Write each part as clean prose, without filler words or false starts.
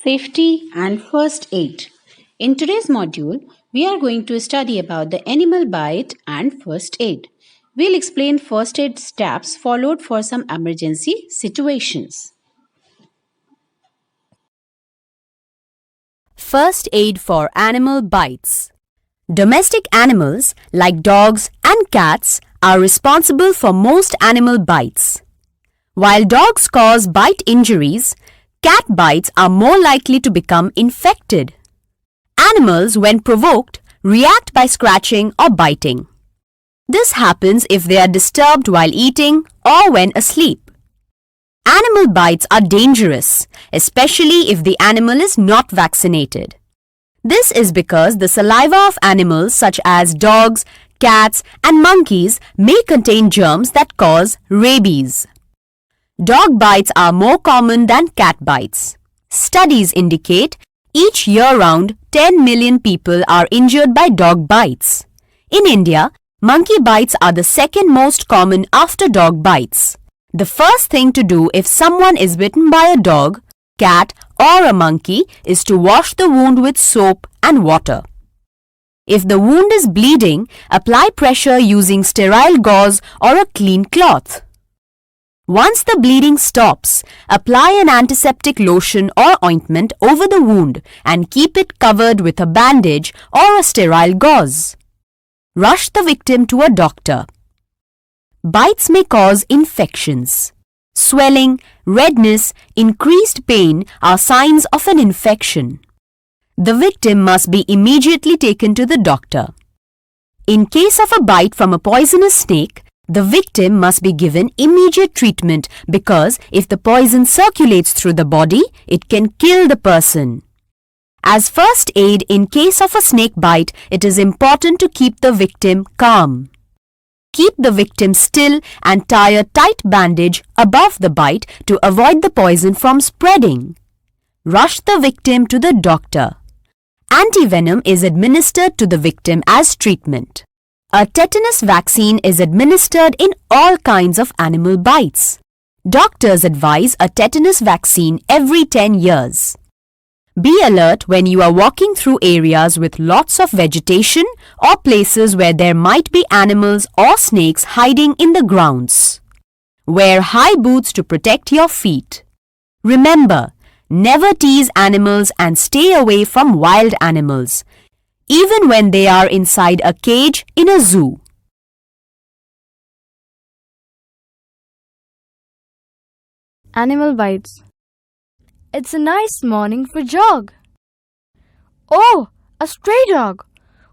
Safety and first aid. In today's module, we are going to study about the animal bite and first aid. We'll explain first aid steps followed for some emergency situations. First aid for animal bites. Domestic animals like dogs and cats are responsible for most animal bites. While dogs cause bite injuries, cat bites are more likely to become infected. Animals, when provoked, react by scratching or biting. This happens if they are disturbed while eating or when asleep. Animal bites are dangerous, especially if the animal is not vaccinated. This is because the saliva of animals such as dogs, cats, and monkeys may contain germs that cause rabies. Dog bites are more common than cat bites. Studies indicate each year round 10 million people are injured by dog bites. In India, monkey bites are the second most common after dog bites. The first thing to do if someone is bitten by a dog, cat, or a monkey is to wash the wound with soap and water. If the wound is bleeding, apply pressure using sterile gauze or a clean cloth. Once the bleeding stops, apply an antiseptic lotion or ointment over the wound and keep it covered with a bandage or a sterile gauze. Rush the victim to a doctor. Bites may cause infections. Swelling, redness, increased pain are signs of an infection. The victim must be immediately taken to the doctor. In case of a bite from a poisonous snake, the victim must be given immediate treatment because if the poison circulates through the body, it can kill the person. As first aid in case of a snake bite, it is important to keep the victim calm. Keep the victim still and tie a tight bandage above the bite to avoid the poison from spreading. Rush the victim to the doctor. Antivenom is administered to the victim as treatment. A tetanus vaccine is administered in all kinds of animal bites. Doctors advise a tetanus vaccine every 10 years. Be alert when you are walking through areas with lots of vegetation or places where there might be animals or snakes hiding in the grounds. Wear high boots to protect your feet. Remember, never tease animals and stay away from wild animals, even when they are inside a cage in a zoo. Animal bites. It's a nice morning for jog. Oh, a stray dog.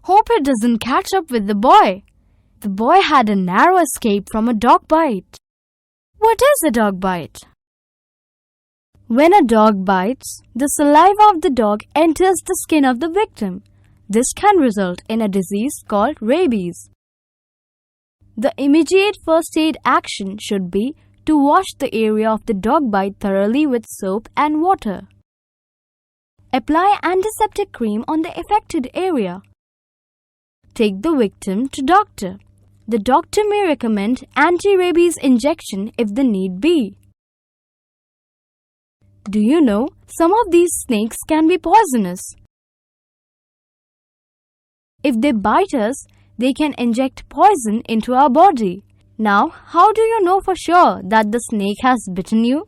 Hope it doesn't catch up with the boy. The boy had a narrow escape from a dog bite. What is a dog bite? When a dog bites, the saliva of the dog enters the skin of the victim. This can result in a disease called rabies. The immediate first aid action should be to wash the area of the dog bite thoroughly with soap and water. Apply antiseptic cream on the affected area. Take the victim to doctor. The doctor may recommend anti-rabies injection if the need be. Do you know some of these snakes can be poisonous? If they bite us, they can inject poison into our body. Now, how do you know for sure that the snake has bitten you?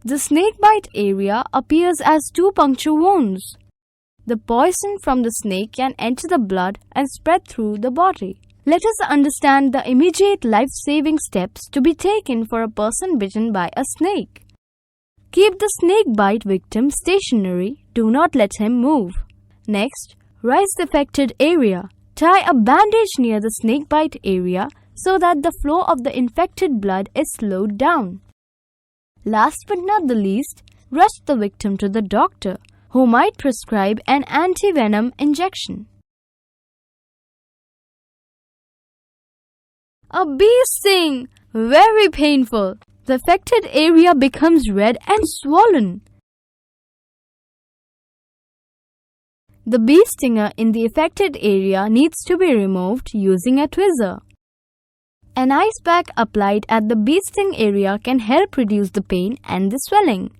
The snake bite area appears as two puncture wounds. The poison from the snake can enter the blood and spread through the body. Let us understand the immediate life-saving steps to be taken for a person bitten by a snake. Keep the snake bite victim stationary. Do not let him move. Next, rise the affected area. Tie a bandage near the snake bite area so that the flow of the infected blood is slowed down. Last but not the least, rush the victim to the doctor, who might prescribe an antivenom injection. A bee sting! Very painful. The affected area becomes red and swollen. The bee stinger in the affected area needs to be removed using a tweezer. An ice pack applied at the bee sting area can help reduce the pain and the swelling.